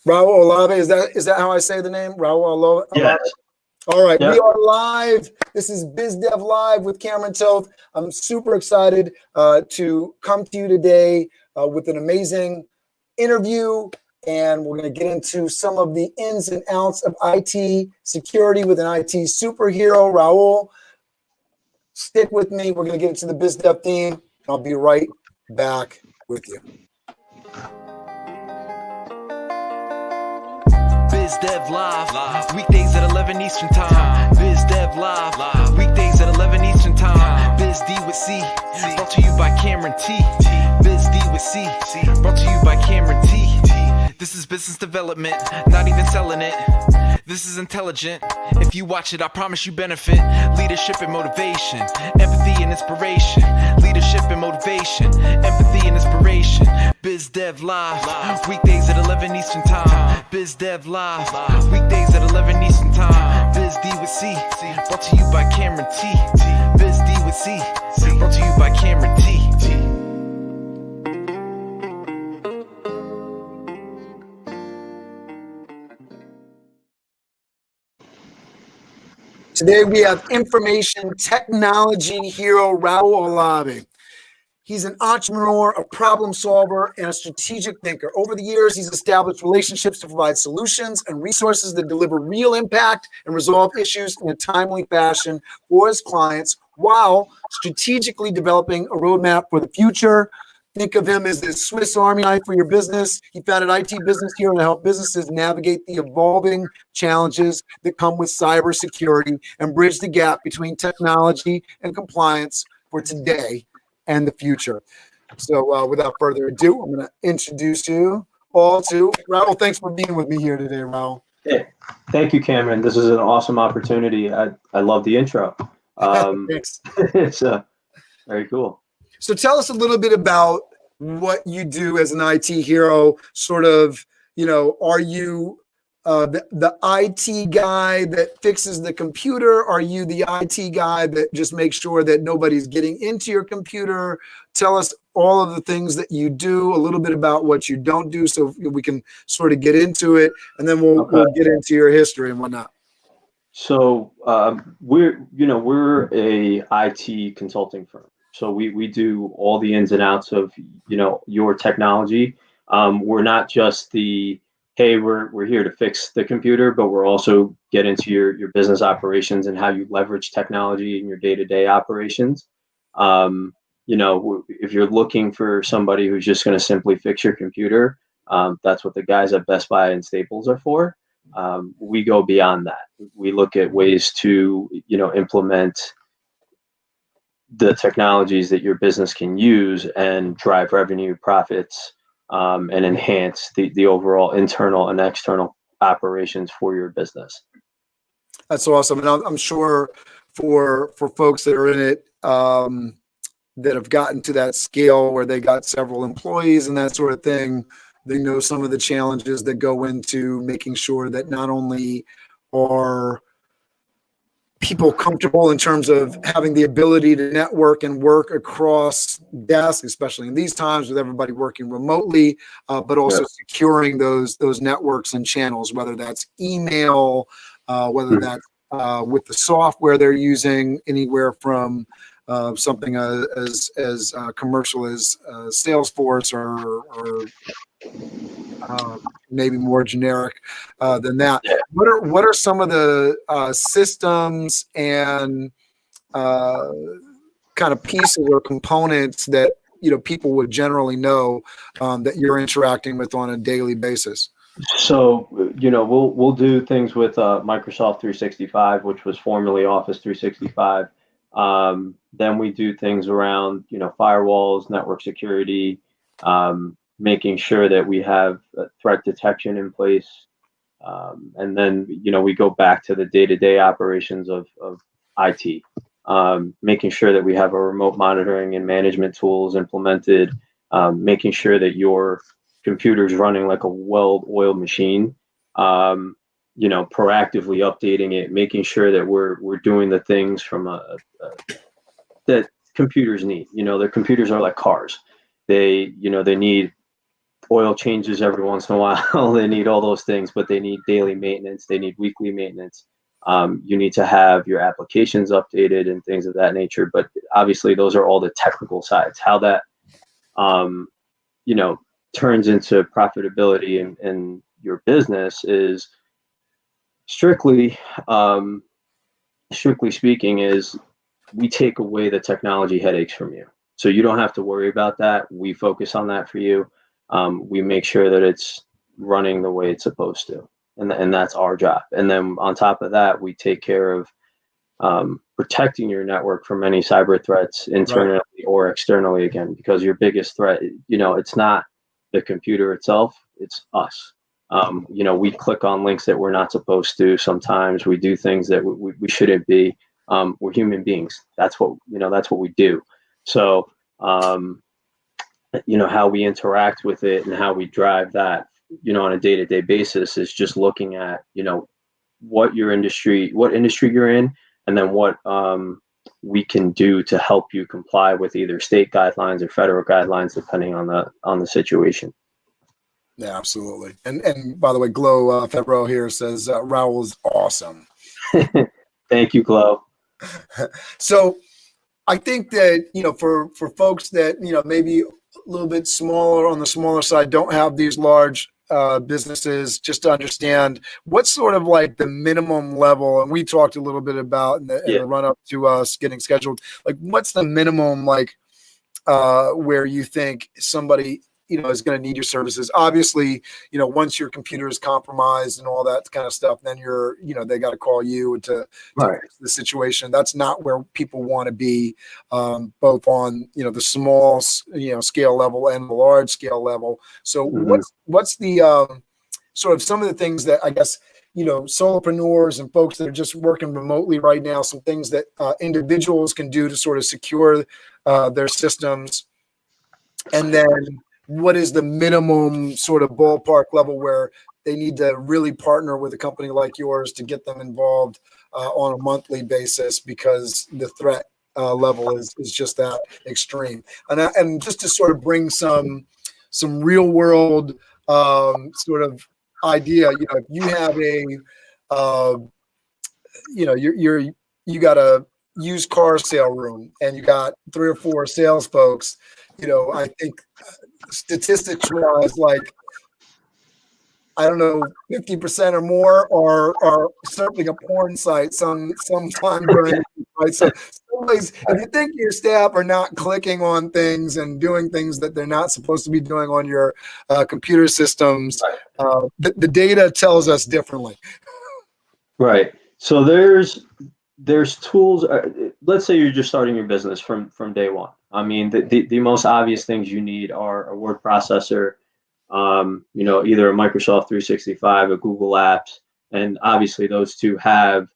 Raul Olave, is that how I say the name? Raul Yes. Olave? All right, we Yep. are live. This is BizDev Live with Cameron Toth. I'm super excited to come to you today with an amazing interview, and we're going to get into some of the ins and outs of IT security with an IT superhero, Raul. Stick with me. We're going to get into the BizDev theme. I'll be right back with you. BizDev Live, weekdays at 11 Eastern Time. BizDev Live, weekdays at 11 Eastern Time. BizD with C, brought to you by Cameron T. BizD with C, brought to you by Cameron T. This is business development, not even selling it. This is intelligent. If you watch it, I promise you benefit. Leadership and motivation, empathy and inspiration. Leadership and motivation, empathy and inspiration. BizDev Live, weekdays at 11 Eastern Time. BizDev Live, weekdays at 11 Eastern Time. BizD with C, brought to you by Cameron T. BizD with C, brought to you by Cameron T. Today we have information technology hero Raul Olave. He's an entrepreneur, a problem solver, and a strategic thinker. Over the years, he's established relationships to provide solutions and resources that deliver real impact and resolve issues in a timely fashion for his clients while strategically developing a roadmap for the future. Think of him as the Swiss Army knife for your business. He founded IT Business Hero to help businesses navigate the evolving challenges that come with cybersecurity and bridge the gap between technology and compliance for today and the future. So without further ado, I'm going to introduce you all to Raul. Thanks for being with me here today, Raul. Hey, thank you, Cameron. This is an awesome opportunity. I love the intro. Thanks. It's very cool. So tell us a little bit about what you do as an IT hero. Sort of, are you the IT guy that fixes the computer? Are you the IT guy that just makes sure that nobody's getting into your computer? Tell us all of the things that you do, a little bit about what you don't do, so we can sort of get into it, and then we'll get into your history and whatnot. So we're a IT consulting firm. So we do all the ins and outs of your technology. We're not just the hey, we're here to fix the computer, but we're also get into your business operations and how you leverage technology in your day-to-day operations. If you're looking for somebody who's just going to simply fix your computer, that's what the guys at Best Buy and Staples are for. We go beyond that. We look at ways to implement the technologies that your business can use and drive revenue, profits, and enhance the overall internal and external operations for your business. That's awesome. And I'm sure for folks that are in it, that have gotten to that scale where they got several employees and that sort of thing, they know some of the challenges that go into making sure that not only are people comfortable in terms of having the ability to network and work across desks, especially in these times with everybody working remotely, but also securing those networks and channels, whether that's email, whether that's with the software they're using, anywhere from something as commercial as Salesforce or maybe more generic than that. What are some of the systems and kind of pieces or components that people would generally know that you're interacting with on a daily basis? So we'll do things with Microsoft 365, which was formerly Office 365. Then we do things around firewalls, network security, making sure that we have threat detection in place. And then, we go back to the day-to-day operations of IT, making sure that we have a remote monitoring and management tools implemented, making sure that your computer's running like a well-oiled machine, proactively updating it, making sure that we're doing the things from that computers need. Their computers are like cars. They need oil changes every once in a while. They need all those things, but they need daily maintenance. They need weekly maintenance. You need to have your applications updated and things of that nature. But obviously, those are all the technical sides. How that, turns into profitability in your business is strictly speaking, is we take away the technology headaches from you. So you don't have to worry about that. We focus on that for you. We make sure that it's running the way it's supposed to. And that's our job. And then on top of that, we take care of protecting your network from any cyber threats internally or externally, again, because your biggest threat, it's not the computer itself, it's us. We click on links that we're not supposed to. Sometimes we do things that we shouldn't be. We're human beings. That's what we do. So, how we interact with it and how we drive that, on a day-to-day basis is just looking at, what industry you're in, and then what we can do to help you comply with either state guidelines or federal guidelines, depending on the situation. Yeah, absolutely. And by the way, Glow Febro here says Raul is awesome. Thank you, Glow. So I think that, for folks that, maybe a little bit smaller, on the smaller side, don't have these large businesses, just to understand what's sort of like the minimum level. And we talked a little bit about in the run up to us getting scheduled, like what's the minimum, like where you think somebody, is going to need your services. Obviously, once your computer is compromised and all that kind of stuff, then they got to call you to fix the situation. That's not where people want to be, both on, the small, scale level and the large scale level. So what's the, sort of some of the things that I guess, solopreneurs and folks that are just working remotely right now, some things that individuals can do to sort of secure their systems. And then what is the minimum sort of ballpark level where they need to really partner with a company like yours to get them involved on a monthly basis, because the threat level is just that extreme. And just to sort of bring some real world sort of idea, if you have you got a used car sale room and you got 3 or 4 sales folks, I think statistics wise, like, I don't know, 50% or more are certainly a porn site sometime during the week, right? So if you think your staff are not clicking on things and doing things that they're not supposed to be doing on your computer systems, the data tells us differently. Right. So there's tools. Let's say you're just starting your business from day one. I mean, the most obvious things you need are a word processor, either a Microsoft 365, a Google Apps, and obviously those two have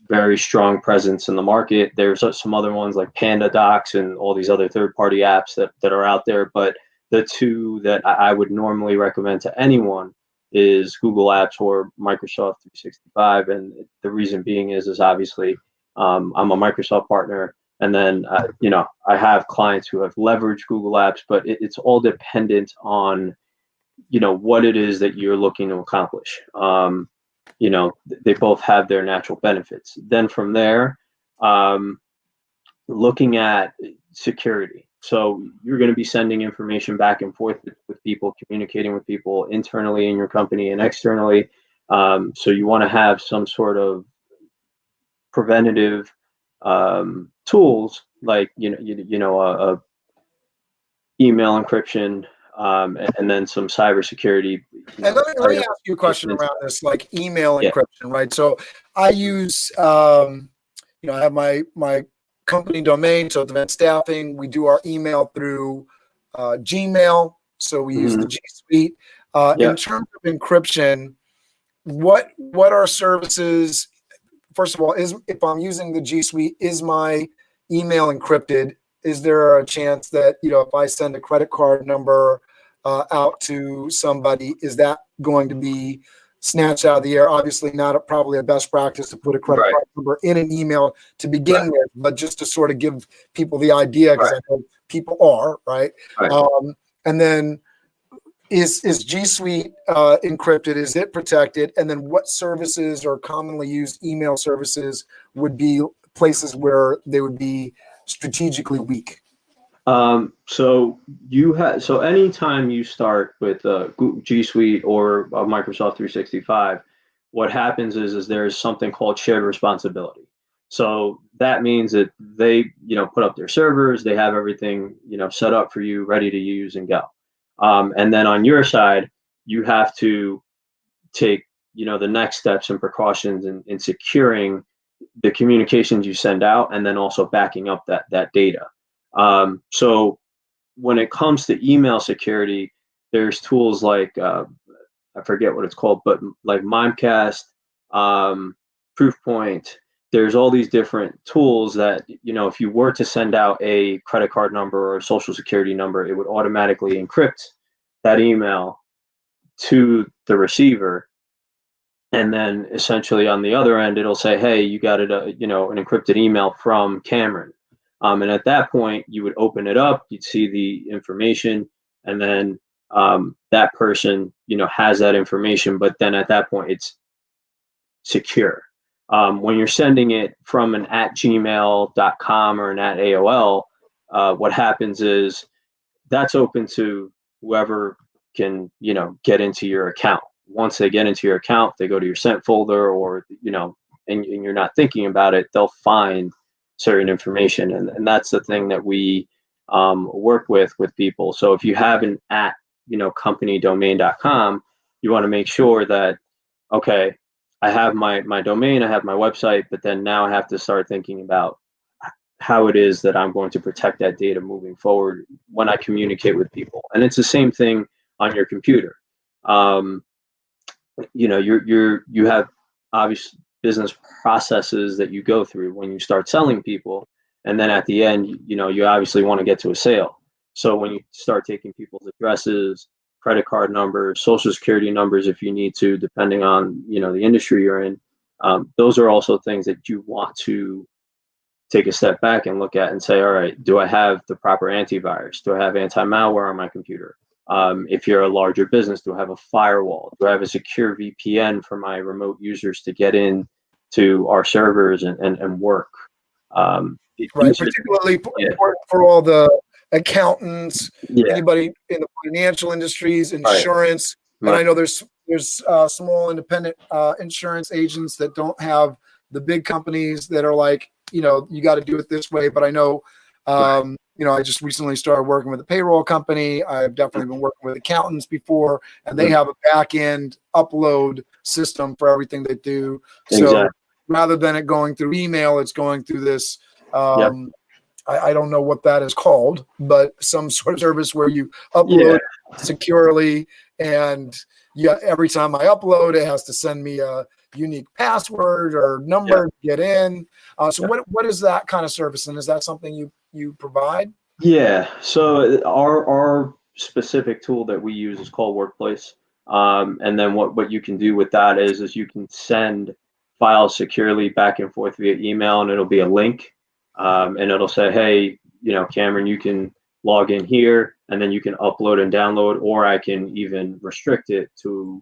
very strong presence in the market. There's some other ones like Panda Docs and all these other third-party apps that are out there, but the two that I would normally recommend to anyone is Google Apps or Microsoft 365. And the reason being is obviously I'm a Microsoft partner. And then, I have clients who have leveraged Google Apps, but it's all dependent on, what it is that you're looking to accomplish. They both have their natural benefits. Then from there, looking at security. So you're going to be sending information back and forth with people, communicating with people internally in your company and externally. So you want to have some sort of preventative tools, like a email encryption, and then some cybersecurity. And let me ask you a question around this, like email encryption, right? So I use, I have my company domain, so at Event Staffing, we do our email through Gmail, so we use the G Suite. In terms of encryption, what are services? First of all, if I'm using the G Suite, is my email encrypted? Is there a chance that, if I send a credit card number out to somebody, is that going to be snatched out of the air? Obviously not probably a best practice to put a credit card number in an email to begin with, but just to sort of give people the idea, because I know people are, right? And then is G Suite encrypted? Is it protected? And then what services or commonly used email services would be places where they would be strategically weak? So anytime you start with G Suite or Microsoft 365, what happens is there's something called shared responsibility. So that means that they, put up their servers, they have everything, set up for you, ready to use and go. And then on your side, you have to take, the next steps and precautions in securing the communications you send out, and then also backing up that data. So when it comes to email security, there's tools like I forget what it's called, but like Mimecast, Proofpoint. There's all these different tools that, if you were to send out a credit card number or a social security number, it would automatically encrypt that email to the receiver. And then essentially on the other end, it'll say, hey, you got it, an encrypted email from Cameron. And at that point, you would open it up, you'd see the information, and then that person, has that information. But then at that point, it's secure. When you're sending it from an @gmail.com or an @AOL, what happens is that's open to whoever can, get into your account. Once they get into your account, they go to your sent folder, or, and you're not thinking about it, they'll find certain information. And that's the thing that we work with people. So if you have an companydomain.com, you want to make sure that, okay, I have my domain, I have my website, but then now I have to start thinking about how it is that I'm going to protect that data moving forward when I communicate with people. And it's the same thing on your computer. You have obvious business processes that you go through when you start selling people, and then at the end, you obviously want to get to a sale. So when you start taking people's addresses, credit card numbers, social security numbers, if you need to, depending on the industry you're in, those are also things that you want to take a step back and look at and say, all right, do I have the proper antivirus? Do I have anti-malware on my computer? If you're a larger business, do I have a firewall? Do I have a secure VPN for my remote users to get in to our servers and work? Right, particularly important for all the accountants, anybody in the financial industries, insurance. Right. And I know there's small independent insurance agents that don't have the big companies that are like, you got to do it this way. But I know, I just recently started working with a payroll company. I've definitely been working with accountants before, and they have a back end upload system for everything they do. So rather than it going through email, it's going through this. I don't know what that is called, but some sort of service where you upload securely, and every time I upload, it has to send me a unique password or number to get in. So what is that kind of service, and is that something you provide? Yeah. So our specific tool that we use is called Workplace. And then what you can do with that is you can send files securely back and forth via email, and it'll be a link. And it'll say, hey, Cameron, you can log in here, and then you can upload and download, or I can even restrict it to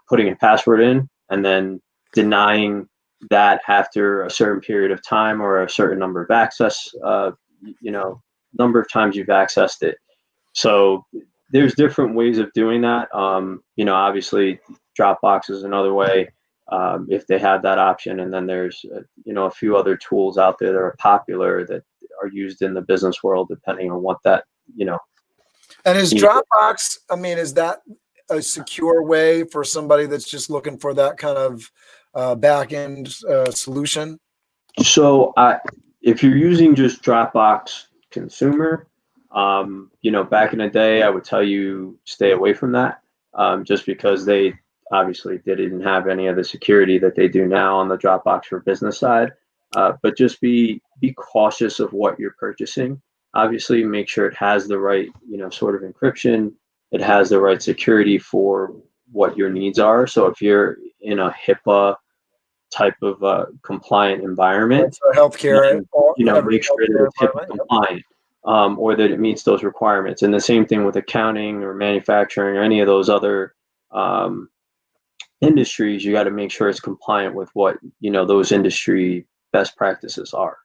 putting a password in and then denying that after a certain period of time or a certain number of access, number of times you've accessed it. So there's different ways of doing that. Obviously Dropbox is another way, if they have that option. And then there's, a few other tools out there that are popular that are used in the business world, depending on what that, And is Dropbox, is that a secure way for somebody that's just looking for that kind of back end solution? So if you're using just Dropbox consumer, back in the day, I would tell you stay away from that, just because they didn't have any of the security that they do now on the Dropbox for business side. But just be cautious of what you're purchasing. Obviously, make sure it has the right, sort of encryption. It has the right security for what your needs are. So if you're in a HIPAA type of compliant environment, healthcare, make sure that it's HIPAA compliant. or that it meets those requirements. And the same thing with accounting or manufacturing or any of those other industries. You got to make sure it's compliant with what, those industry best practices are.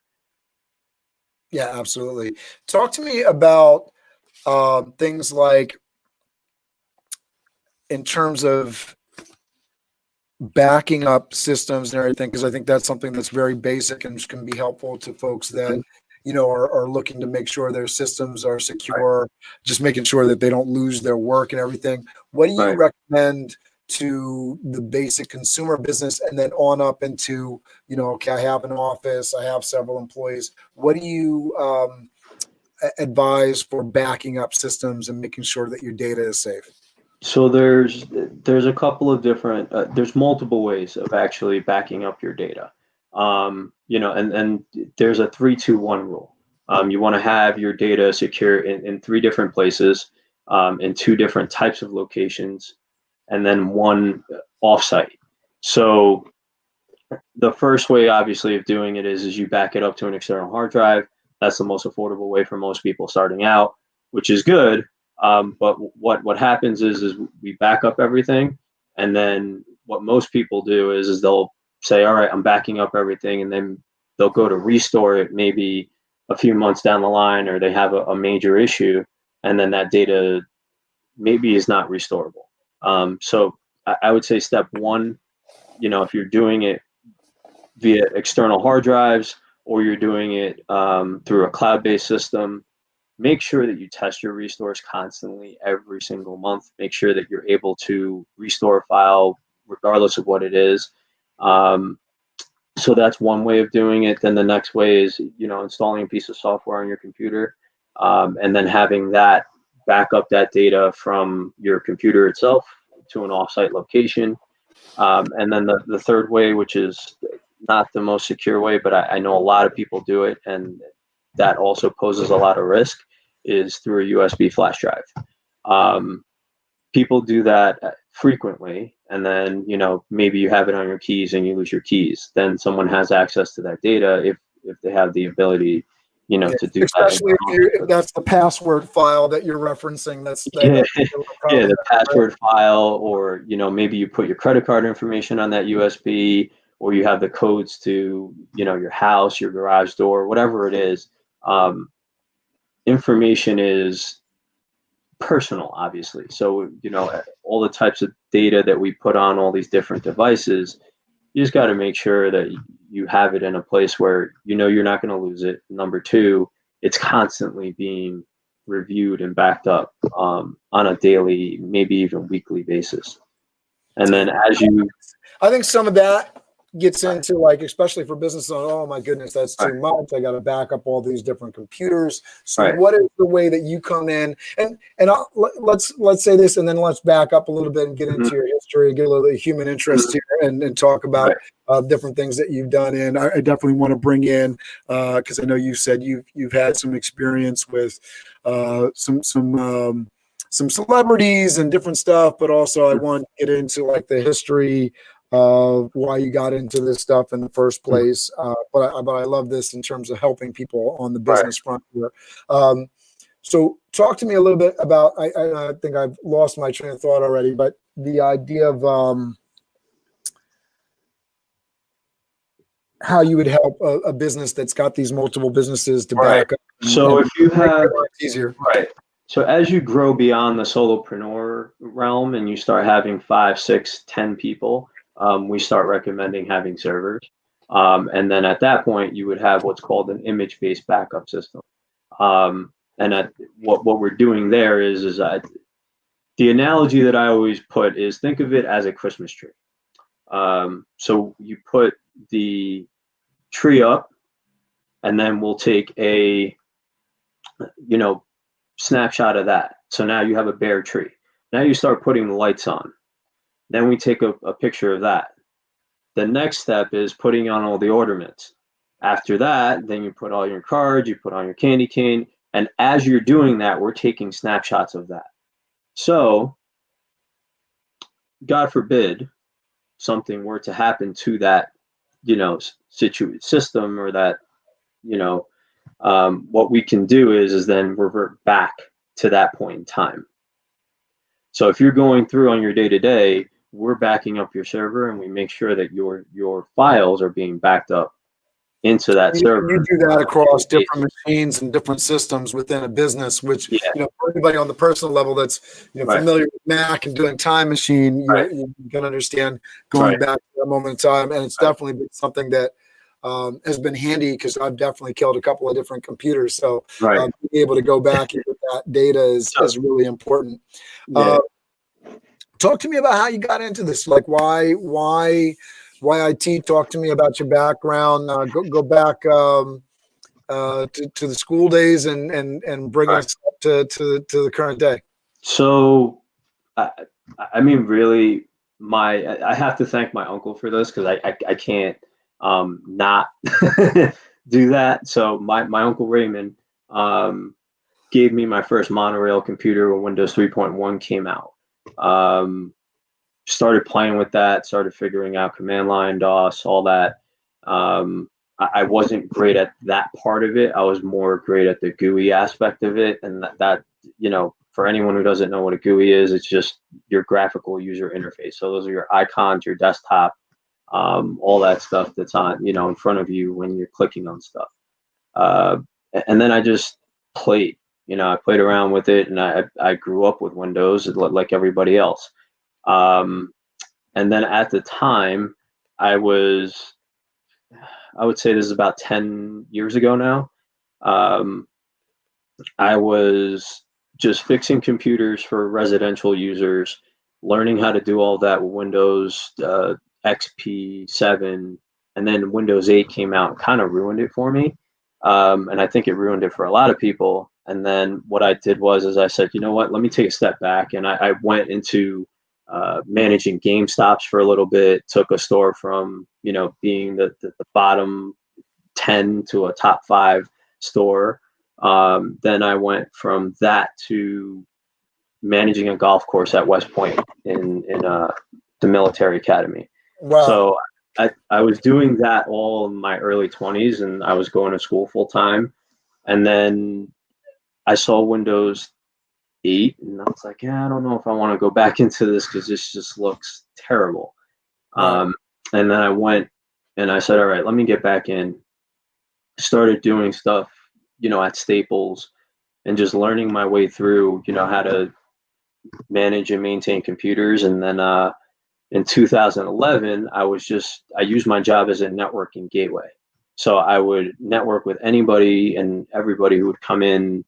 Yeah, absolutely. Talk to me about things like, in terms of backing up systems and everything, because I think that's something that's very basic and can be helpful to folks that are looking to make sure their systems are secure, just making sure that they don't lose their work and everything. What do you Right. recommend to the basic consumer business, and then on up into, okay, I have an office, I have several employees. What do you advise for backing up systems and making sure that your data is safe? So there's a couple of different there's multiple ways of actually backing up your data. And there's a 3-2-1 rule. You want to have your data secure in 3 different places, in 2 different types of locations, and then 1 offsite. So the first way, obviously, of doing it is you back it up to an external hard drive. That's the most affordable way for most people starting out, which is good. But what happens is we back up everything, and then what most people do is they'll say, all right, I'm backing up everything, and then they'll go to restore it maybe a few months down the line, or they have a major issue, and then that data maybe is not restorable. So I would say step 1, if you're doing it via external hard drives, or you're doing it through a cloud-based system, make sure that you test your restores constantly every single month. Make sure that you're able to restore a file regardless of what it is. So that's one way of doing it. Then the next way is, installing a piece of software on your computer, and then having that back up that data from your computer itself to an offsite location. And then the third way, which is not the most secure way, but I know a lot of people do it, and that also poses a lot of risk, is through a USB flash drive. People do that frequently, and then maybe you have it on your keys and you lose your keys. Then someone has access to that data if they have the ability, to do especially that. if that's the password file that you're referencing. That's Yeah, the password file, or maybe you put your credit card information on that USB, or you have the codes to your house, your garage door, whatever it is. Information is personal, obviously. So all the types of data that we put on all these different devices, you just got to make sure that you have it in a place where you're not going to lose it. Number 2, it's constantly being reviewed and backed up on a daily, maybe even weekly basis. And then I think some of that gets into, like, especially for business, oh my goodness, that's too much. I got to back up all these different computers. So what is the way that you come in and let's say this, and then let's back up a little bit and get into your history, get a little human interest here, and talk about different things that you've done. And I definitely want to bring in, because I know you said you've had some experience with some celebrities and different stuff, but also I want to get into, like, the history of why you got into this stuff in the first place. But I love this in terms of helping people on the business front here. So talk to me a little bit about, I think I've lost my train of thought already, but the idea of how you would help a business that's got these multiple businesses to back up. So if you have, easier. So as you grow beyond the solopreneur realm and you start having 5, 6, 10 people, we start recommending having servers. And then at that point, you would have what's called an image-based backup system. And what we're doing there is the analogy that I always put is, think of it as a Christmas tree. So you put the tree up, and then we'll take a snapshot of that. So now you have a bare tree. Now you start putting the lights on. Then we take a picture of that. The next step is putting on all the ornaments. After that, then you put all your cards, you put on your candy cane, and as you're doing that, we're taking snapshots of that. So, God forbid, something were to happen to that, system, or that, What we can do is then revert back to that point in time. So if you're going through on your day to day, we're backing up your server, and we make sure that your files are being backed up into that server. You do that across different machines and different systems within a business, which, Yeah. For everybody on the personal level that's, Right. familiar with Mac and doing time machine, Right. you can understand going Right. back to that moment in time. And it's definitely been something that has been handy, because I've definitely killed a couple of different computers. So Right. being able to go back and get that data is really important. Yeah. Talk to me about how you got into this. Like why IT? Talk to me about your background. Go back to the school days and bring us up to the current day. So, I mean, really, I have to thank my uncle for this, because I can't not do that. So my uncle Raymond gave me my first monorail computer when Windows 3.1 came out. Started playing with that, started figuring out command line, DOS, all that. I wasn't great at that part of it. I was more great at the GUI aspect of it. And that for anyone who doesn't know what a GUI is, it's just your graphical user interface. So those are your icons, your desktop, all that stuff that's on, in front of you when you're clicking on stuff. And then I just played, I played around with it, and I grew up with Windows like everybody else. And then at the time, I would say this is about 10 years ago now. I was just fixing computers for residential users, learning how to do all that with Windows XP 7, and then Windows 8 came out and kind of ruined it for me. And I think it ruined it for a lot of people. And then what I did was I said, you know what, let me take a step back. And I went into managing GameStops for a little bit, took a store from, being the bottom 10 to a top 5 store. Then I went from that to managing a golf course at West Point in the military academy. Wow. So I was doing that all in my early 20s, and I was going to school full time. And then I saw Windows 8, and I was like, yeah, I don't know if I want to go back into this, because this just looks terrible. Right. And then I went and I said, all right, let me get back in. Started doing stuff, at Staples, and just learning my way through, how to manage and maintain computers. And then in 2011, I used my job as a networking gateway. So I would network with anybody and everybody who would come in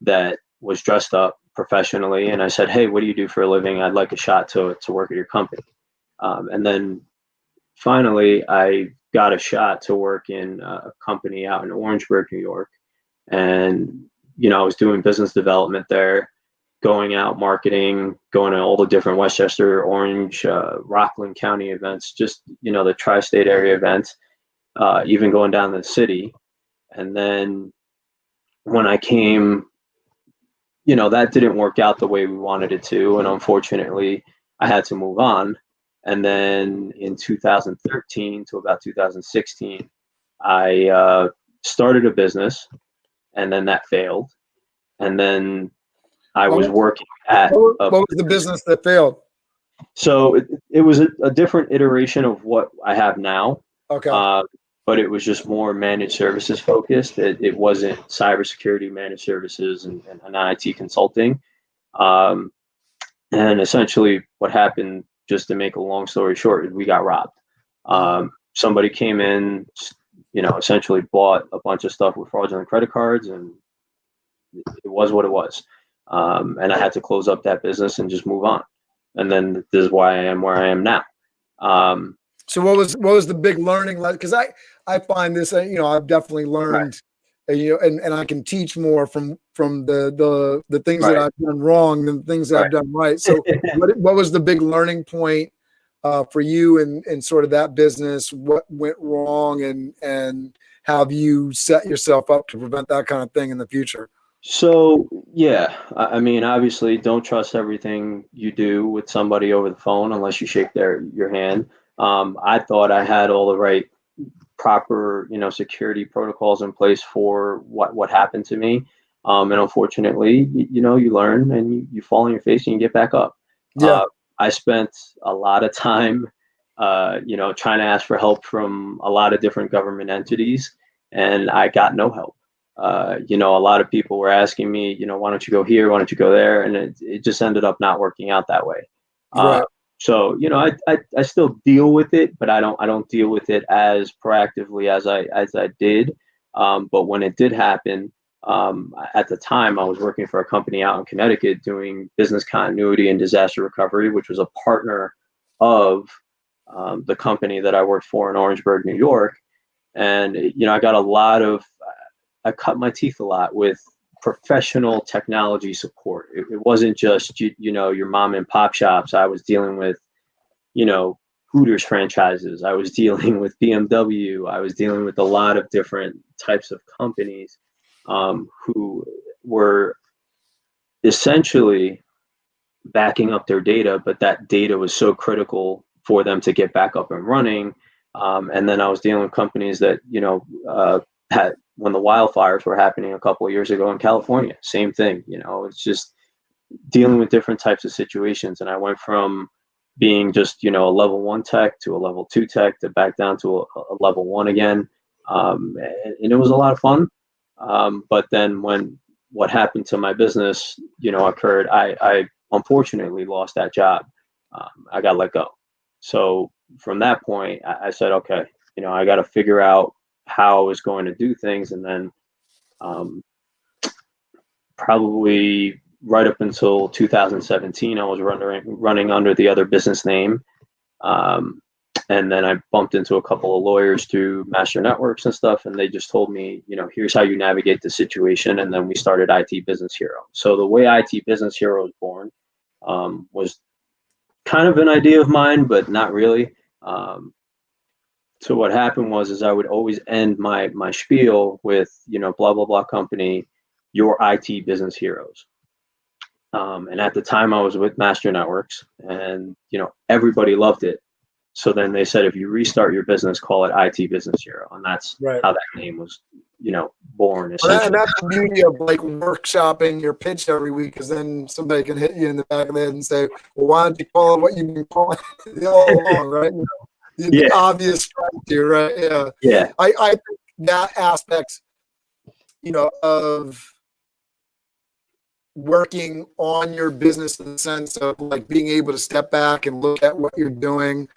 that was dressed up professionally. And I said, hey, what do you do for a living? I'd like a shot to work at your company. And then finally, I got a shot to work in a company out in Orangeburg, New York. And, I was doing business development there, going out marketing, going to all the different Westchester, Orange, Rockland County events, just, the tri-state area events, even going down to the city. And then when I came, that didn't work out the way we wanted it to. And unfortunately, I had to move on. And then in 2013 to about 2016, I started a business, and then that failed. And then I was working at what was the business that failed? So it was a different iteration of what I have now. Okay. But it was just more managed services focused. It wasn't cybersecurity managed services and IT consulting. And essentially what happened, just to make a long story short, we got robbed. Somebody came in, essentially bought a bunch of stuff with fraudulent credit cards, and it was what it was. And I had to close up that business and just move on. And then this is why I am where I am now. So what was the big learning? Because I find this, I've definitely learned, and I can teach more from the things that I've done wrong than the things that I've done right. So what was the big learning point for you in sort of that business? What went wrong, and how have you set yourself up to prevent that kind of thing in the future? So, yeah, I mean, obviously, don't trust everything you do with somebody over the phone unless you shake your hand. I thought I had all the right proper, security protocols in place for what happened to me. And unfortunately, you learn and you fall on your face and you get back up. Yeah. I spent a lot of time, trying to ask for help from a lot of different government entities, and I got no help. A lot of people were asking me, why don't you go here? Why don't you go there? And it just ended up not working out that way. Right. So, I still deal with it, but I don't deal with it as proactively as I did. But when it did happen, at the time I was working for a company out in Connecticut doing business continuity and disaster recovery, which was a partner of the company that I worked for in Orangeburg, New York. And, I got I cut my teeth a lot with professional technology support. It wasn't just, your mom and pop shops. I was dealing with, Hooters franchises. I was dealing with BMW. I was dealing with a lot of different types of companies who were essentially backing up their data, but that data was so critical for them to get back up and running. And then I was dealing with companies that, had, when the wildfires were happening a couple of years ago in California, same thing. It's just dealing with different types of situations. And I went from being just, a level 1 tech to a level 2 tech to back down to a level 1 again. And it was a lot of fun. But then when what happened to my business, occurred, I unfortunately lost that job. I got let go. So from that point, I said, okay, I got to figure out how I was going to do things. And then probably right up until 2017, I was running under the other business name. And then I bumped into a couple of lawyers through Master Networks and stuff, and they just told me, here's how you navigate the situation. And then we started IT Business Hero. So the way IT Business Hero was born was kind of an idea of mine, but not really. So what happened was I would always end my spiel with, blah, blah, blah company, your IT business heroes. And at the time I was with Master Networks, and, everybody loved it. So then they said, if you restart your business, call it IT Business Hero. And that's Right. how that name was, born. And that's the beauty of like workshopping your pitch every week, because then somebody can hit you in the back of the head and say, well, why don't you call it what you've been calling all along, right? The obvious strategy, right? Yeah. Yeah. I think that aspect, of working on your business in the sense of like being able to step back and look at what you're doing,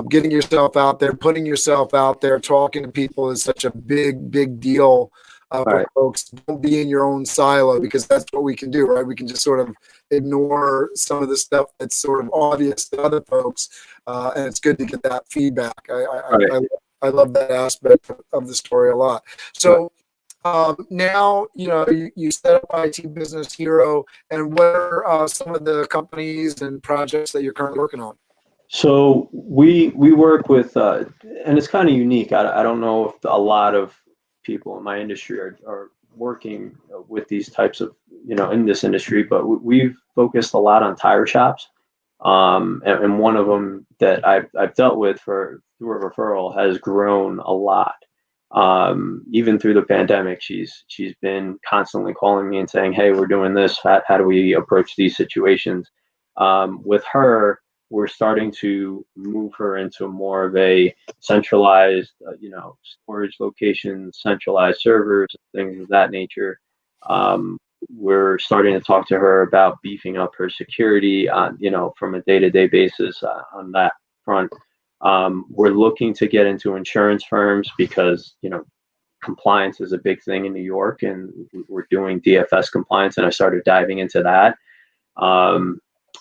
getting yourself out there, putting yourself out there, talking to people is such a big deal for Right. folks. Don't be in your own silo, because that's what we can do, right? We can just sort of ignore some of the stuff that's sort of obvious to other folks, and it's good to get that feedback. I love that aspect of the story a lot. So. Now, you set up IT Business Hero, and what are some of the companies and projects that you're currently working on? So we work with, and it's kind of unique. I don't know if a lot of people in my industry are working with these types of, in this industry, but we've focused a lot on tire shops. And one of them that I've dealt with through a referral has grown a lot. Even through the pandemic, she's been constantly calling me and saying, hey, we're doing this. How do we approach these situations? With her, we're starting to move her into more of a centralized, storage location, centralized servers, things of that nature. We're starting to talk to her about beefing up her security on, from a day-to-day basis on that front. We're looking to get into insurance firms because, compliance is a big thing in New York, and we're doing DFS compliance, and I started diving into that.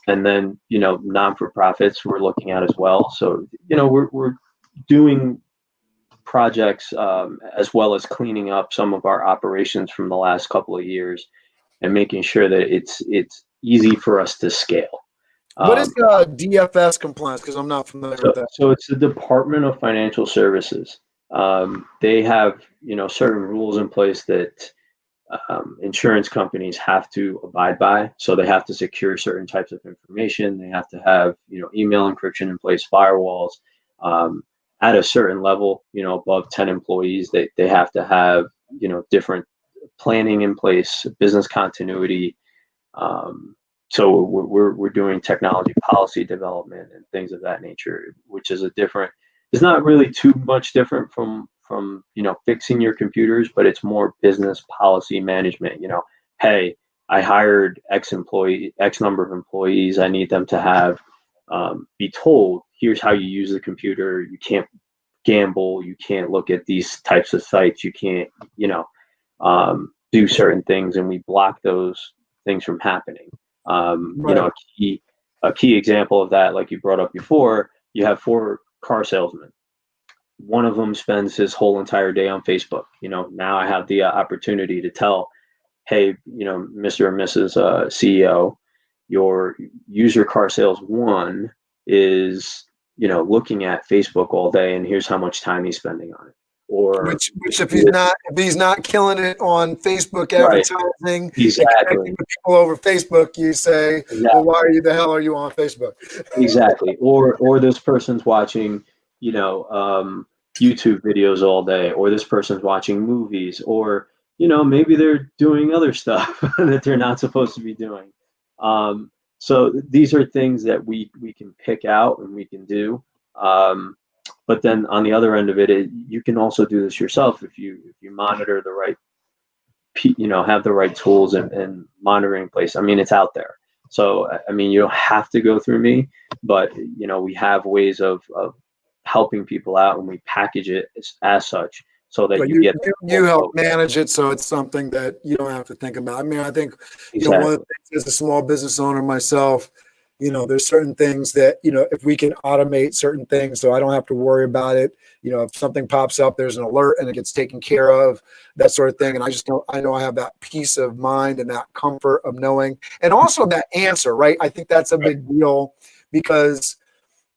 And then, non-for-profits we're looking at as well. So, we're doing projects as well as cleaning up some of our operations from the last couple of years and making sure that it's easy for us to scale. What is DFS compliance? Because I'm not familiar with that. So it's the Department of Financial Services. They have, certain rules in place that insurance companies have to abide by. So they have to secure certain types of information. They have to have, email encryption in place, firewalls. at a certain level, above 10 employees, they have to have, different planning in place, business continuity. So we're doing technology policy development and things of that nature, which is it's not really too much different from fixing your computers, but it's more business policy management. Hey, I hired X number of employees. I need them to have be told, here's how you use the computer. You can't gamble. You can't look at these types of sites. You can't, do certain things, and we block those things from happening. Right. A key example of that, like you brought up before, you have 4 car salesmen. One of them spends his whole entire day on Facebook. Now I have the opportunity to tell, hey, Mr. and Mrs. CEO, your user car sales one is, looking at Facebook all day, and here's how much time he's spending on it. Or which if he's not killing it on Facebook Right. advertising, Exactly. and connecting with people over Facebook, you say, well, why the hell are you on Facebook? Exactly. Or this person's watching, YouTube videos all day, or this person's watching movies, or maybe they're doing other stuff that they're not supposed to be doing. So these are things that we can pick out and we can do. But then on the other end of it, you can also do this yourself if you monitor the right, have the right tools and monitoring in place. I mean, it's out there. So I mean, you don't have to go through me, but we have ways of helping people out, and we package it as such, so that you help manage it, so it's something that you don't have to think about. I mean, I think Exactly. One of the things as a small business owner myself, there's certain things that if we can automate certain things, so I don't have to worry about it. If something pops up, there's an alert and it gets taken care of, that sort of thing. And I know I have that peace of mind and that comfort of knowing, and also that answer, right? I think that's a big deal, because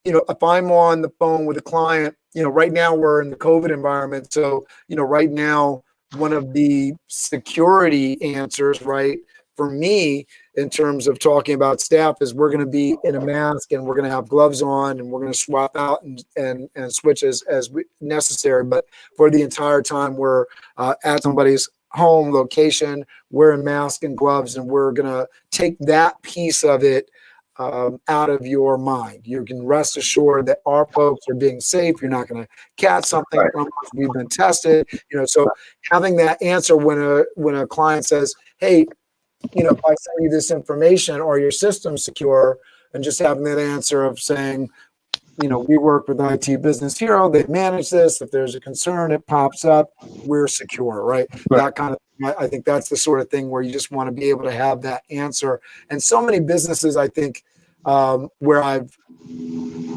if I'm on the phone with a client, right now we're in the COVID environment. So, right now, one of the security answers, right, for me, in terms of talking about staff, is we're going to be in a mask, and we're going to have gloves on, and we're going to swap out and switch as necessary. But for the entire time we're at somebody's home location, wearing masks and gloves, and we're going to take that piece of it out of your mind. You can rest assured that our folks are being safe. You're not going to catch something from us. We've been tested. So having that answer when a client says, "Hey, if I send you this information, are your systems secure?" and just having that answer of saying, we work with IT Business Hero. They manage this. If there's a concern, it pops up. We're secure, right? That kind of. I think that's the sort of thing where you just want to be able to have that answer. And so many businesses, I think, where I've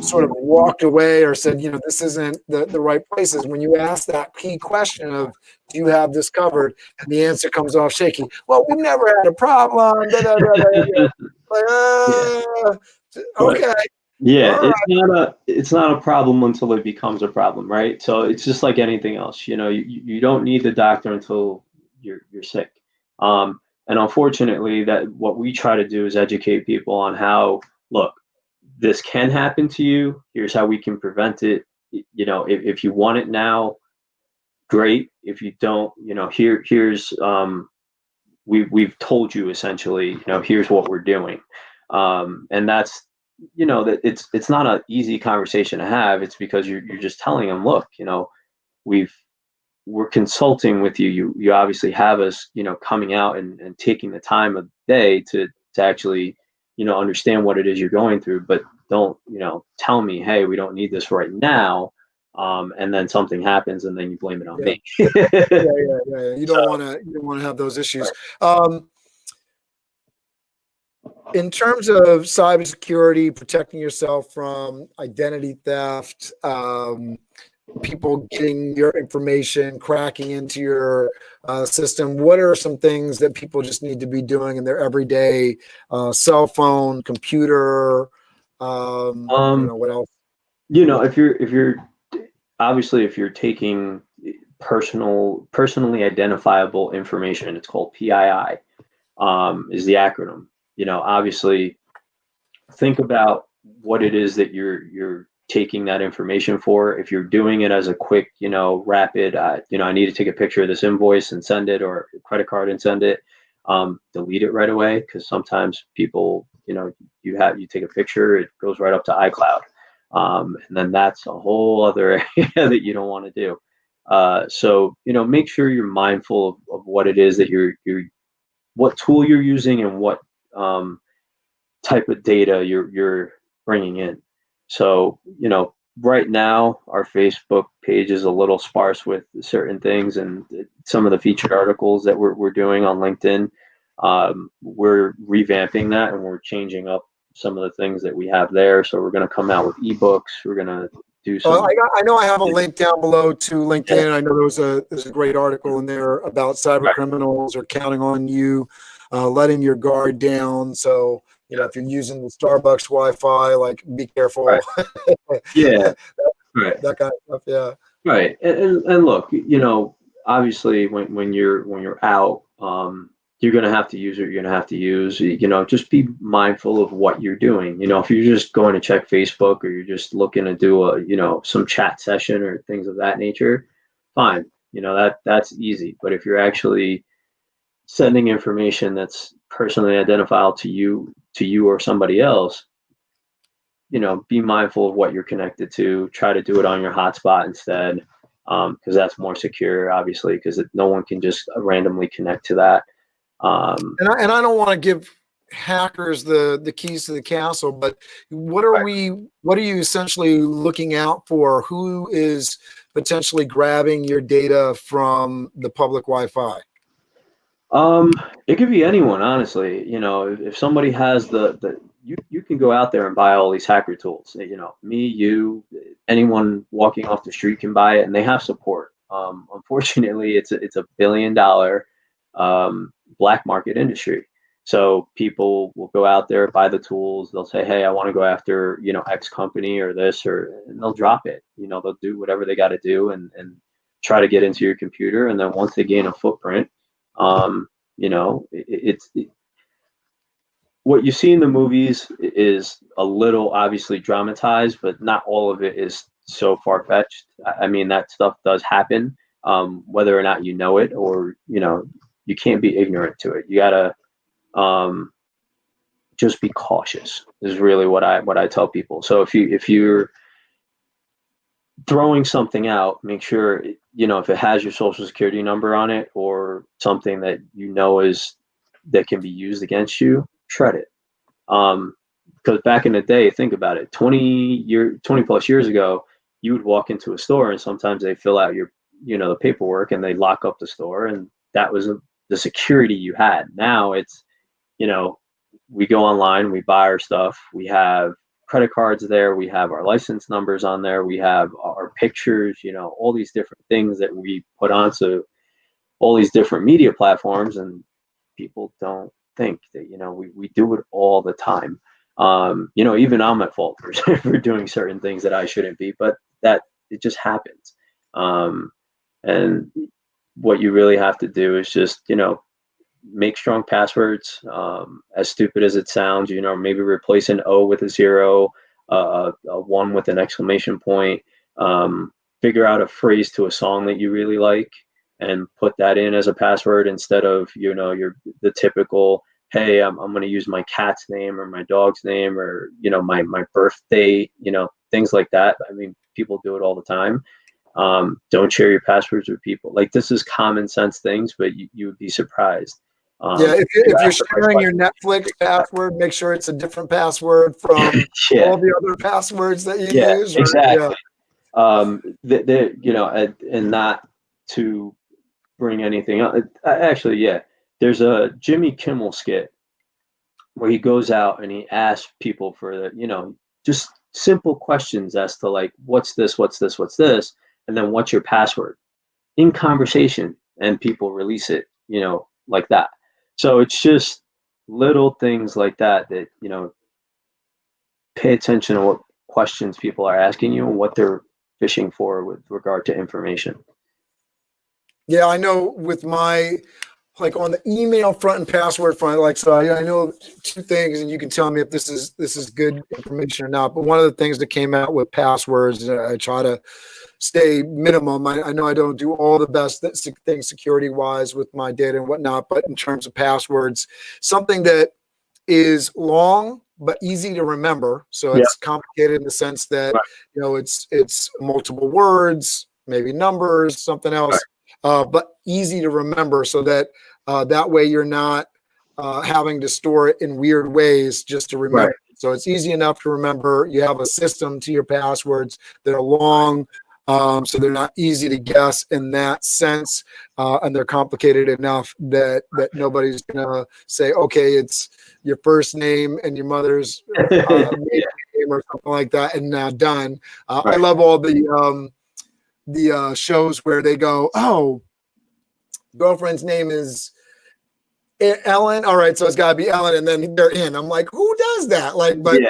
sort of walked away or said, this isn't the right places. When you ask that key question of, do you have this covered? And the answer comes off shaky. Well, we've never had a problem. Okay. Yeah, it's not a problem until it becomes a problem, right? So it's just like anything else. You don't need the doctor until you're sick. And unfortunately, that what we try to do is educate people on how, look, this can happen to you. Here's how we can prevent it. If you want it now, great. If you don't, here's we've told you essentially, here's what we're doing. And that's, that it's not an easy conversation to have. It's because you're just telling them, look, we're consulting with you. You obviously have us, coming out and taking the time of day to actually, understand what it is you're going through, but don't, tell me, hey, we don't need this right now. And then something happens and then you blame it on me. Yeah. You don't want to have those issues. Right. In terms of cybersecurity, protecting yourself from identity theft, people getting your information, cracking into your system, what are some things that people just need to be doing in their everyday cell phone, computer? What else? If you're taking personally identifiable information, it's called PII, is the acronym. Obviously think about what it is that you're taking that information for. If you're doing it as a quick, rapid, I need to take a picture of this invoice and send it, or a credit card and send it, delete it right away, because sometimes people, you take a picture, it goes right up to iCloud, and then that's a whole other area that you don't want to do. So make sure you're mindful of what it is that what tool you're using, and what type of data you're bringing in. So, right now our Facebook page is a little sparse with certain things, and some of the featured articles that we're doing on LinkedIn, we're revamping that, and we're changing up some of the things that we have there. So we're going to come out with ebooks. We're going to do some. I know I have a link down below to LinkedIn. I know there's a great article in there about cyber criminals are counting on you, letting your guard down. So, if you're using the Starbucks Wi-Fi, like, be careful. Right. Yeah. Right. That kind of stuff. Yeah. Right. And look, obviously when you're out, you're going to have to use what you're going to have to use. Just be mindful of what you're doing. If you're just going to check Facebook, or you're just looking to do some chat session or things of that nature, fine. That's easy. But if you're actually sending information that's personally identifiable to you or somebody else, be mindful of what you're connected to. Try to do it on your hotspot instead, because that's more secure, obviously, because no one can just randomly connect to that. And I don't want to give hackers the keys to the castle, but what are you essentially looking out for? Who is potentially grabbing your data from the public Wi-Fi? It could be anyone, honestly. If somebody has you can go out there and buy all these hacker tools. Me, you, anyone walking off the street can buy it, and they have support. Unfortunately, it's a $1 billion black market industry. So people will go out there, buy the tools. They'll say, "Hey, I want to go after X company or this," and they'll drop it. They'll do whatever they got to do and try to get into your computer. And then once they gain a footprint, it's what you see in the movies is a little obviously dramatized, but not all of it is so far-fetched. I mean, that stuff does happen, whether or not you know it, or you can't be ignorant to it. You gotta just be cautious is really what I tell people. So if you're throwing something out, make sure if it has your social security number on it, or something that that can be used against you, shred it. Because back in the day, think about it, 20 plus years ago, you would walk into a store, and sometimes they fill out your the paperwork, and they lock up the store, and that was the security you had. Now it's we go online, we buy our stuff, we have credit cards there, we have our license numbers on there, we have our pictures, all these different things that we put onto all these different media platforms, and people don't think that we do it all the time. Even I'm at fault for doing certain things that I shouldn't be, but that it just happens. And what you really have to do is just make strong passwords. As stupid as it sounds, maybe replace an O with a 0, a 1 with an exclamation point. Figure out a phrase to a song that you really like, and put that in as a password, instead of the typical, hey, I'm going to use my cat's name or my dog's name, or my birthday, things like that. I mean, people do it all the time. Don't share your passwords with people. Like, this is common sense things, but you would be surprised. If you're sharing your Netflix password, make sure it's a different password from all the other passwords that you use. Exactly. And not to bring anything up. Actually, there's a Jimmy Kimmel skit where he goes out and he asks people for just simple questions as to, like, what's this, and then what's your password, in conversation, and people release it, like that. So it's just little things like that pay attention to what questions people are asking you and what they're fishing for with regard to information. Yeah, I know with my like on the email front and password front, like, so I know two things, and you can tell me if this is good information or not. But one of the things that came out with passwords, I try to stay minimum. I know I don't do all the best things security wise with my data and whatnot, but in terms of passwords, something that is long but easy to remember. So it's complicated in the sense that it's multiple words, maybe numbers, something else, but easy to remember, so that that way you're not having to store it in weird ways just to remember. Right. So it's easy enough to remember. You have a system to your passwords that are long, so they're not easy to guess in that sense, and they're complicated enough that nobody's gonna say, okay, it's your first name and your mother's name or something like that, and now done. I love all the shows where they go, oh, girlfriend's name is Ellen. All right, so it's got to be Ellen, and then they're in. I'm like, who does that? Like, but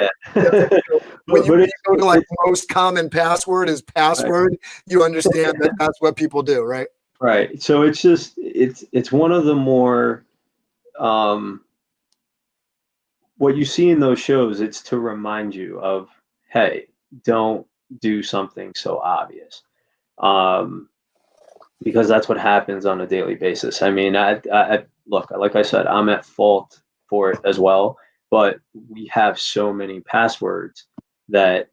when you go to like most common password is password, you understand that that's what people do, right? Right. So it's just it's one of the more what you see in those shows. It's to remind you of, hey, don't do something so obvious. Because that's what happens on a daily basis. I mean, I look, like I said, I'm at fault for it as well, but we have so many passwords that,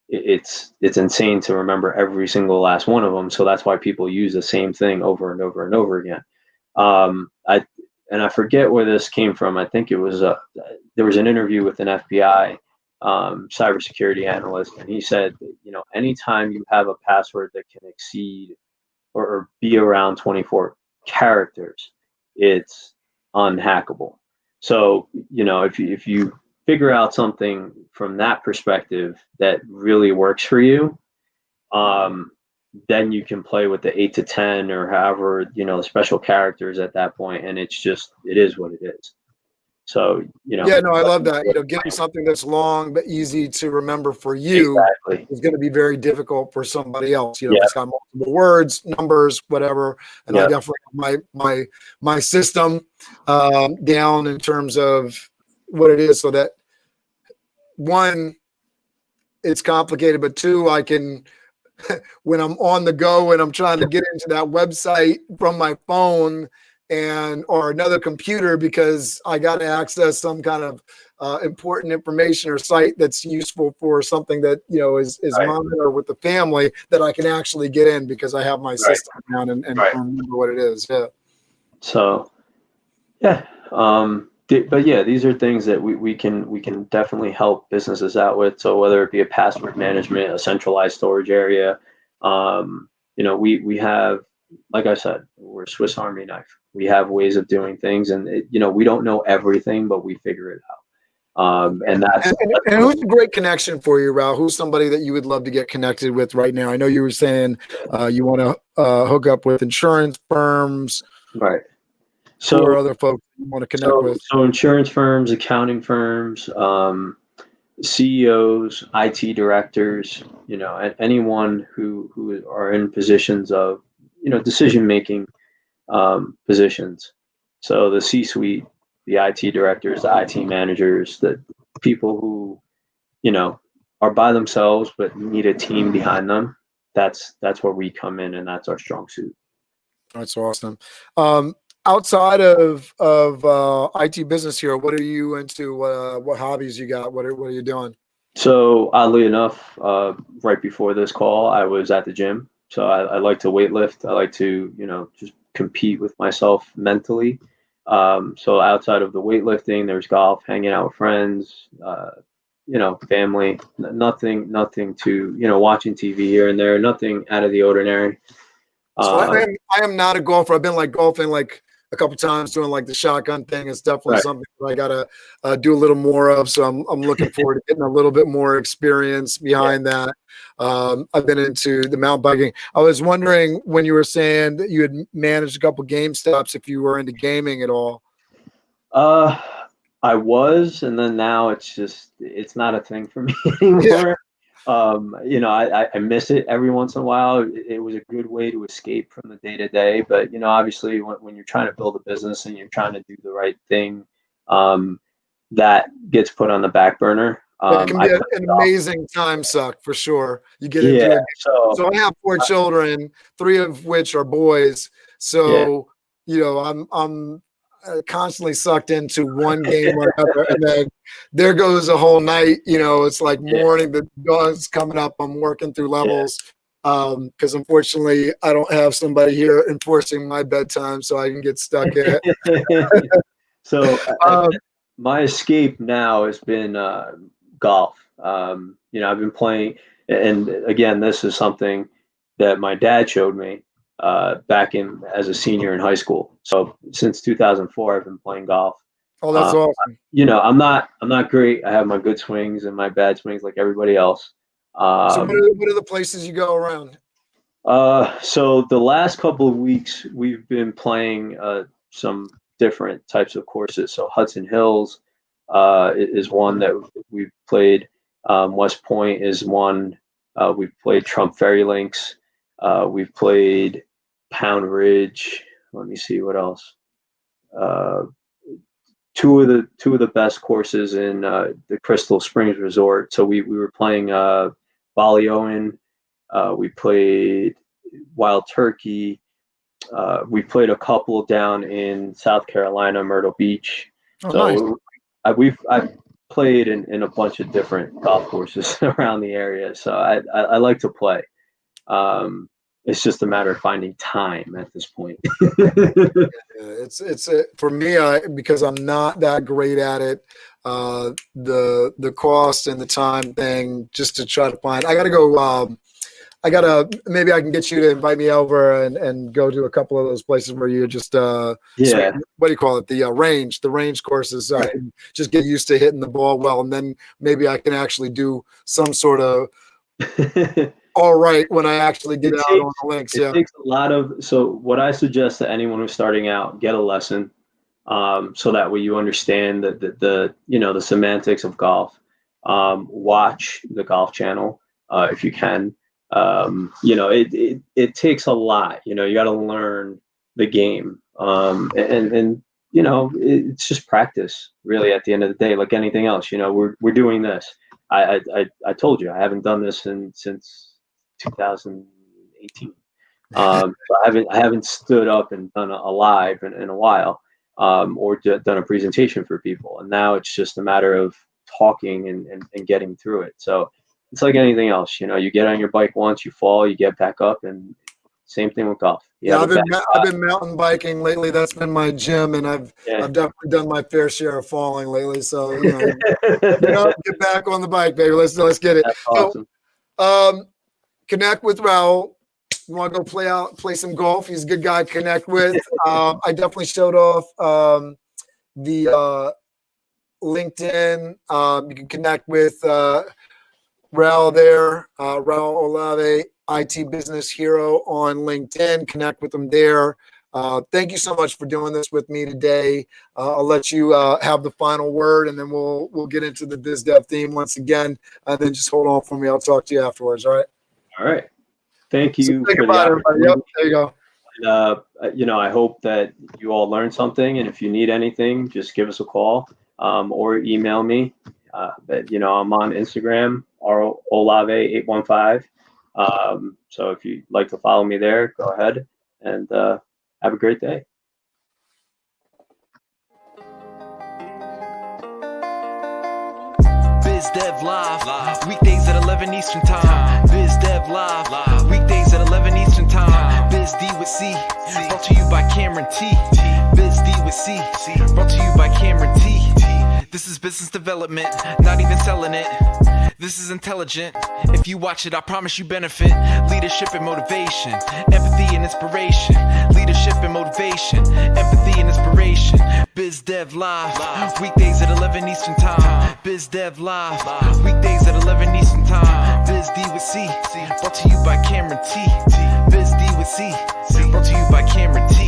it's insane to remember every single last one of them. So that's why people use the same thing over and over and over again. I forget where this came from. I think it was there was an interview with an FBI cybersecurity analyst, and he said, anytime you have a password that can exceed or be around 24 characters, it's unhackable. So, if you figure out something from that perspective that really works for you, then you can play with the 8 to 10 or however, the special characters at that point, and it is what it is. So, yeah, no, I love that. Getting something that's long but easy to remember for you is going to be very difficult for somebody else. It's got multiple words, numbers, whatever. And I definitely have my system down in terms of what it is, so that one, it's complicated, but two, I can, when I'm on the go and I'm trying to get into that website from my phone or another computer because I got to access some kind of important information or site that's useful for something that is mine or with the family, that I can actually get in because I have my system down and remember what it is. Yeah. So, yeah. But yeah, these are things that we can definitely help businesses out with. So whether it be a password management, a centralized storage area, we have, like I said, we're a Swiss Army knife. We have ways of doing things, and we don't know everything, but we figure it out. And who's a great connection for you, Raul? Who's somebody that you would love to get connected with right now? I know you were saying you want to hook up with insurance firms, right? So, who are other folks you want to connect with? So insurance firms, accounting firms, CEOs, IT directors, anyone who are in positions of decision making positions. So the C-suite, the IT directors, the IT managers, the people who are by themselves but need a team behind them. That's where we come in, and that's our strong suit. That's awesome. Outside of IT business here, what are you into? What hobbies you got? What are you doing? So oddly enough, right before this call, I was at the gym. So I like to weightlift. I like to just compete with myself mentally. So outside of the weightlifting, there's golf, hanging out with friends, family. Nothing to watching TV here and there. Nothing out of the ordinary. So I am not a golfer. I've been like golfing like a couple times, doing like the shotgun thing. It's definitely something that I gotta do a little more of. So I'm looking forward to getting a little bit more experience behind that. I've been into the mountain biking. I was wondering, when you were saying that you had managed a couple GameStops, if you were into gaming at all. I was, and then now it's not a thing for me anymore. I miss it every once in a while. It was a good way to escape from the day to day. But, obviously when you're trying to build a business and you're trying to do the right thing, that gets put on the back burner. That can I be played an golf. amazing time suck for sure. You get Yeah. into it. So, So I have 4 children, 3 of which are boys. So, I'm constantly sucked into one game or another. And then there goes a whole night, it's like morning, the dog's coming up. I'm working through levels. Because unfortunately I don't have somebody here enforcing my bedtime, so I can get stuck in it. So my escape now has been golf. I've been playing, and again, this is something that my dad showed me back as a senior in high school. So since 2004, I've been playing golf. Oh, that's awesome. I'm not great. I have my good swings and my bad swings like everybody else. So what are the places you go around? So the last couple of weeks we've been playing some different types of courses. So Hudson Hills is one that we've played. West Point is one. We've played Trump Ferry Links. We've played Pound Ridge. Let me see what else. Two of the best courses in the Crystal Springs Resort. So we were playing Balioan. We played Wild Turkey. We played a couple down in South Carolina, Myrtle Beach. Oh, so nice. I've played in a bunch of different golf courses around the area. So I like to play. It's just a matter of finding time at this point. It's for me, because I'm not that great at it. The cost and the time thing, just to try to find. I got to go. Maybe I can get you to invite me over and go to a couple of those places where you just what do you call it? The range courses. So I can just get used to hitting the ball well, and then maybe I can actually do some sort of all right when I actually get out on the links. It takes a lot of. So what I suggest to anyone who's starting out, get a lesson, so that way you understand the semantics of golf. Watch the Golf Channel if you can. It takes a lot. You got to learn the game, and it's just practice. Really, at the end of the day, like anything else, we're doing this. I told you I haven't done this since 2018. So I haven't stood up and done a live in a while, or done a presentation for people. And now it's just a matter of talking and getting through it. So it's like anything else, you get on your bike once, you fall, you get back up, and same thing with golf. I've been mountain biking lately. That's been my gym, and I've definitely done my fair share of falling lately. So get back on the bike, baby. Let's get it. That's awesome. So, connect with Raul. You want to go play some golf? He's a good guy to connect with. I definitely showed off the LinkedIn. You can connect with Raul there, Raul Olave, IT Business Hero on LinkedIn. Connect with him there. Thank you so much for doing this with me today. I'll let you have the final word, and then we'll get into the biz dev theme once again. And then just hold on for me. I'll talk to you afterwards. All right. All right. Thank you. So think about everybody. Yep, there you go. And, I hope that you all learned something. And if you need anything, just give us a call or email me. I'm on Instagram, Olave815. So if you'd like to follow me there, go ahead and have a great day. Biz Dev Live, weekdays at 11 Eastern Time. Biz Dev Live, weekdays at 11 Eastern Time. Biz D with C, brought to you by Cameron T. Biz D with C, brought to you by Cameron T. This is business development, not even selling it. This is intelligent. If you watch it, I promise you benefit. Leadership and motivation, empathy and inspiration. Leadership and motivation, empathy and inspiration. Biz Dev Live, weekdays at 11 Eastern Time. Biz Dev Live, weekdays at 11 Eastern Time. Biz D with C, brought to you by Cameron T. Biz D with C, brought to you by Cameron T.